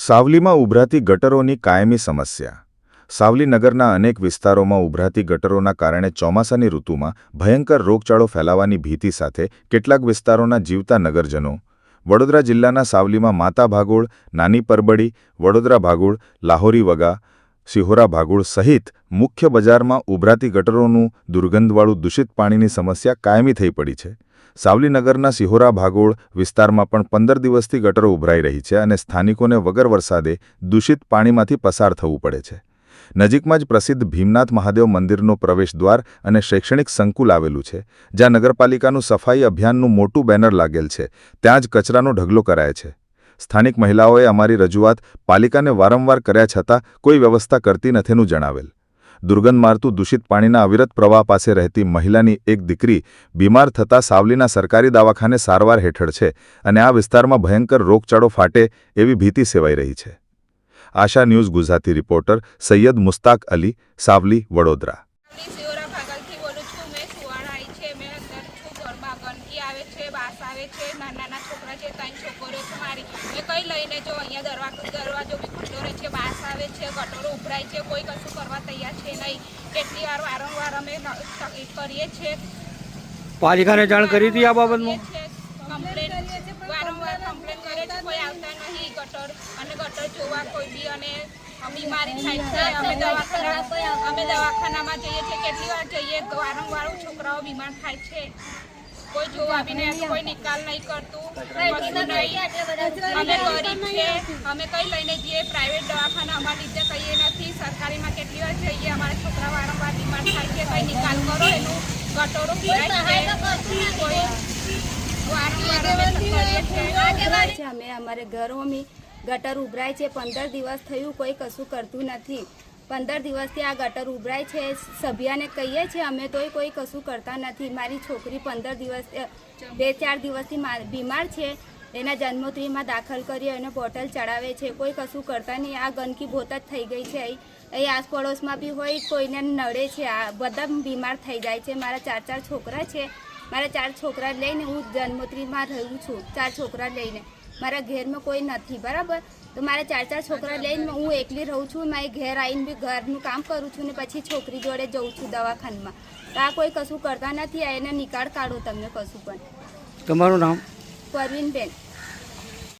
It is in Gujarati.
સાવલીમાં ઉભરાતી ગટરોની કાયમી સમસ્યા. સાવલી નગરના અનેક વિસ્તારોમાં ઉભરાતી ગટરોના કારણે ચોમાસાની ઋતુમાં ભયંકર રોગચાળો ફેલાવાની ભીતિ સાથે કેટલાક વિસ્તારોના જીવતા નગરજનો વડોદરા જિલ્લાના સાવલીમાં માતા ભાગોળ, નાની પરબડી, વડોદરા ભાગોળ, લાહોરી વગા, સિહોરા ભાગોળ સહિત મુખ્ય બજારમાં ઉભરાતી ગટરોનું દુર્ગંધવાળું દૂષિત પાણીની સમસ્યા કાયમી થઈ પડી છે. સાવલી નગરના સિહોરા ભાગોળ વિસ્તારમાં પણ 15 દિવસથી ગટરો ઉભરાઈ રહી છે અને સ્થાનિકોને વગર વરસાદે દૂષિત પાણીમાંથી પસાર થવું પડે છે. નજીકમાં જ પ્રસિદ્ધ ભીમનાથ મહાદેવ મંદિરનો પ્રવેશદ્વાર અને શૈક્ષણિક સંકુલ આવેલું છે, જ્યાં નગરપાલિકાનું સફાઈ અભિયાનનું મોટું બેનર લાગેલ છે. ત્યાં જ કચરાનો ઢગલો કરાય છે. સ્થાનિક મહિલાઓએ અમારી રજૂઆત પાલિકાને વારંવાર કર્યા છતાં કોઈ વ્યવસ્થા કરતી નથીનું જણાવેલ. દુર્ગંધ મારતું દૂષિત પાણીના અવિરત પ્રવાહ પાસે રહેતી મહિલાની એક દીકરી બીમાર થતાં સાવલીના સરકારી દવાખાને સારવાર હેઠળ છે અને આ વિસ્તારમાં ભયંકર રોગચાળો ફાટે એવી ભીતિ સેવાઈ રહી છે. આશા ન્યૂઝ ગુજરાતી રિપોર્ટર સૈયદ મુસ્તાક અલી, સાવલી, વડોદરા. કઈ લઈને જો અહીંયા દરવાજો બી ખુલ્લો રહે છે, બાસ આવે છે, ગટરો ઉભરાય છે, કોઈ કશું કરવા તૈયાર છે નહીં. કેટલી વાર વારંવાર અમે તકલીફ કરીએ છીએ. પાલિકાને જાણ કરી હતી આ બાબતમાં? વારંવાર કમ્પ્લેન કરે છે, કોઈ આવતા નહીં. ગટર જોવા કોઈ બી અને બીમારી થાય છે. અમે દવાખાનામાં જઈએ છીએ, કેટલી વાર જઈએ, વારંવાર છોકરાઓ બીમાર થાય છે. કોઈ જોવા બી નહીં, કોઈ નિકાલ નહીં કરતું. અમે ગરીબ છે, અમે કઈ લઈને જઈએ? પ્રાઇવેટ દવાખાના અમારા લીધે કહીએ નથી. સરકારીમાં કેટલી વાર જઈએ, અમારા છોકરા વારંવાર બીમાર થાય છે. કઈ નિકાલ કરો એનું. ગટરો અમે અમારે ઘરોમાં ગટર ઉભરાય છે. 15 દિવસ થયું, કોઈ કશું કરતું નથી. 15 દિવસથી આ ગટર ઉભરાય છે. સભ્યને કહીએ છીએ અમે, તોય કોઈ કશું કરતા નથી. મારી છોકરી 15 દિવસ 2-4 દિવસથી બીમાર છે. એના જન્મોત્રીમાં દાખલ કરી એને બોટલ ચડાવે છે. કોઈ કશું કરતા નહીં. આ ગંદકી બહુ જ થઈ ગઈ છે. અહીં આસપડોશમાં બી હોય, કોઈને નડે છે. આ બધા બીમાર થઈ જાય છે. મારા 4 છોકરા છે. મારા 4 છોકરા લઈને હું જન્મોત્રીમાં રહું છું. 4 છોકરા લઈને મારા ઘેરમાં કોઈ નથી, બરાબર? તો મારા 4 છોકરા લઈને હું એકલી રહું છું. મારી ઘેર આવીને બી ઘરનું કામ કરું છું ને પછી છોકરી જોડે જઉં છું દવાખાનામાં. તો આ કોઈ કશું કરતા નથી. એને નિકાળ કાઢો તમને કશું પણ. તમારું નામ? પરવીનબેન.